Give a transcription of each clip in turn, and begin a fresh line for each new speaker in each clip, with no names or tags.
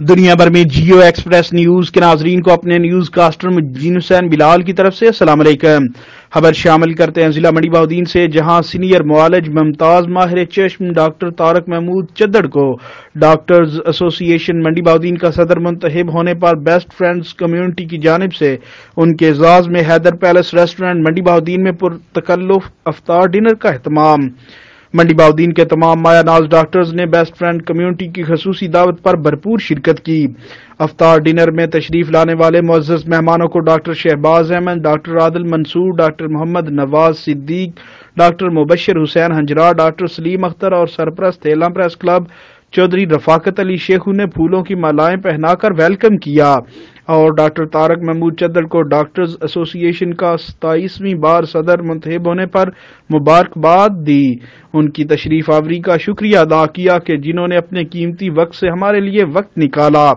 دنیا بھر میں جیو ایکسپریس نیوز کے ناظرین کو اپنے نیوز کاسٹر مجین حسین بلال کی طرف سے السلام علیکم۔ خبر شامل کرتے ہیں ضلع منڈی بہاؤدین سے، جہاں سینئر معالج ممتاز ماہر چشم ڈاکٹر طارق محمود چدڑ کو ڈاکٹرز ایسوسی ایشن منڈی بہاؤدین کا صدر منتخب ہونے پر بیسٹ فرینڈز کمیونٹی کی جانب سے ان کے اعزاز میں حیدر پیلس ریسٹورنٹ منڈی بہاؤدین میں پرتکلف افطار ڈنر کا اہتمام۔ منڈی بہاؤدین کے تمام مایہ ناز ڈاکٹرز نے بیسٹ فرینڈ کمیونٹی کی خصوصی دعوت پر بھرپور شرکت کی۔ افطار ڈنر میں تشریف لانے والے معزز مہمانوں کو ڈاکٹر شہباز احمد، ڈاکٹر عادل منصور، ڈاکٹر محمد نواز صدیق، ڈاکٹر مبشر حسین ہنجرا، ڈاکٹر سلیم اختر اور سرپرست تیلاں پریس کلب چودھری رفاقت علی شیخو نے پھولوں کی مالائیں پہنا کر ویلکم کیا اور ڈاکٹر طارق محمود چدڑ کو ڈاکٹرز ایسوسی ایشن کا 27ویں بار صدر منتخب ہونے پر مبارکباد دی۔ ان کی تشریف آوری کا شکریہ ادا کیا کہ جنہوں نے اپنے قیمتی وقت سے ہمارے لیے وقت نکالا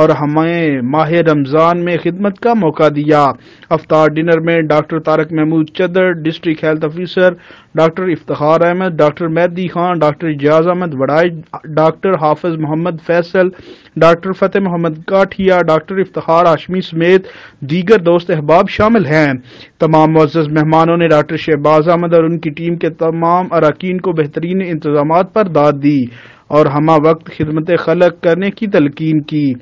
اور ہمیں ماہ رمضان میں خدمت کا موقع دیا۔ افطار ڈنر میں doctor Tariq Mahmood Chadhar, district health officer doctor Iftikhar Ahmed, doctor Mehdi Khan, doctor Ijaz Ahmed Waraich, doctor Hafiz Muhammad Faisal, doctor Fateh Muhammad Kathia, doctor Iftikhar Hashmi سمیت دیگر دوست احباب شامل ہیں۔ تمام معزز مہمانوں نے ڈاکٹر شہباز احمد اور ان کی ٹیم کے تمام اراکین کو بہترین انتظامات پر داد دی اور ہمہ وقت خدمت خلق کرنے کی تلقین کی۔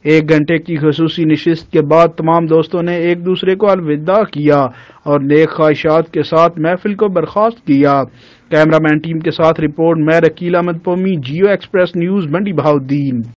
1 گھنٹے کی خصوصی نشست کے بعد تمام دوستوں نے ایک دوسرے کو الوداع کیا اور نیک خواہشات کے ساتھ محفل کو برخاست کیا۔ کیمرہ مین ٹیم کے ساتھ رپورٹ میں رکیل احمد پومی، جیو ایکسپریس نیوز منڈی بہاؤدین۔